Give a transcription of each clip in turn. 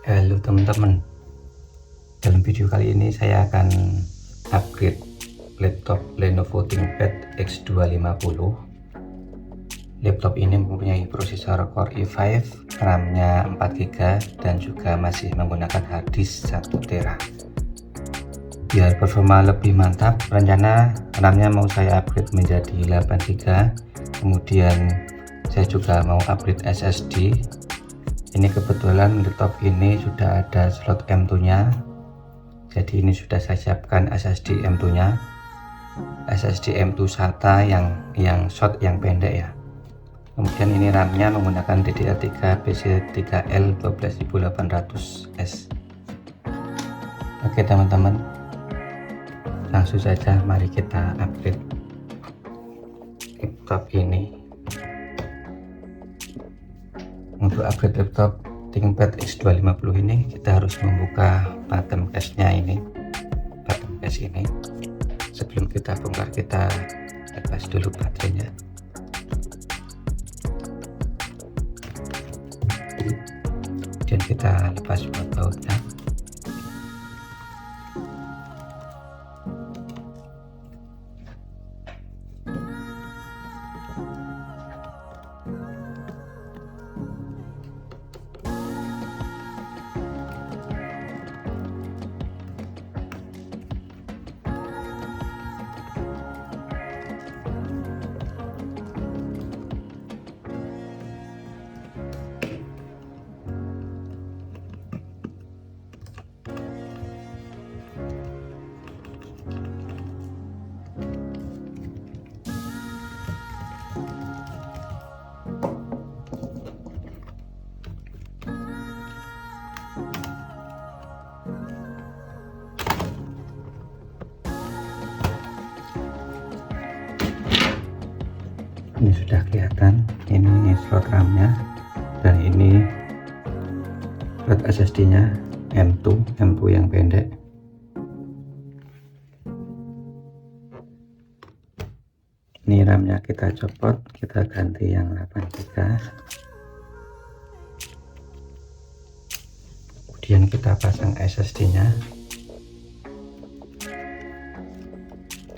Halo teman-teman, dalam video kali ini saya akan upgrade laptop Lenovo ThinkPad X250. Laptop ini mempunyai prosesor Core i5, RAM-nya 4GB dan juga masih menggunakan harddisk 1TB. Biar performa lebih mantap, rencana RAM-nya mau saya upgrade menjadi 8GB. Kemudian saya juga mau upgrade SSD. Ini kebetulan laptop ini sudah ada slot M2 nya, jadi ini sudah saya siapkan SSD M2 nya, SSD M2 SATA yang short, yang pendek ya. Kemudian ini RAM nya menggunakan DDR3 PC3L 12800S. Oke teman-teman, langsung saja mari kita upgrade laptop ini. Untuk upgrade laptop ThinkPad X250 ini kita harus membuka bottom case-nya ini, bottom case ini. Sebelum kita bongkar, kita lepas dulu baterainya. Dan kita lepas bautnya. Ini sudah kelihatan, ini slot RAM-nya dan ini slot SSD-nya M2 yang pendek. Ini RAM-nya kita copot, kita ganti yang 8GB. Kemudian kita pasang SSD-nya.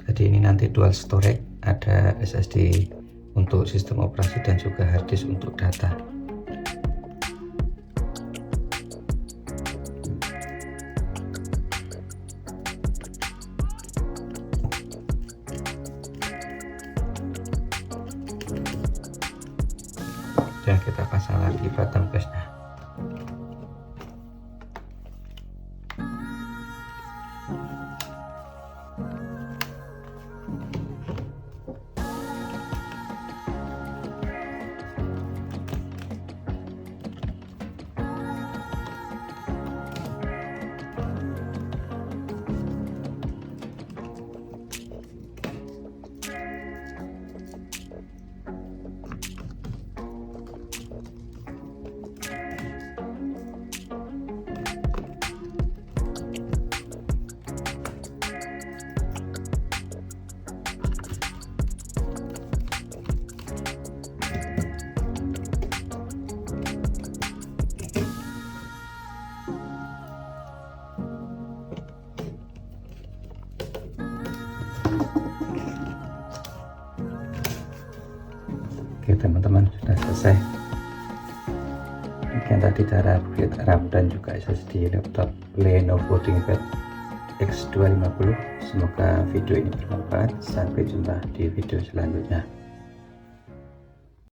Jadi ini nanti dual storage, ada SSD untuk sistem operasi dan juga harddisk untuk data. Dan kita pasang lagi bottom case-nya. Oke teman-teman, sudah selesai. Mungkin tadi cara upgrade RAM dan juga SSD laptop Lenovo ThinkPad X250. Semoga video ini bermanfaat. Sampai jumpa di video selanjutnya.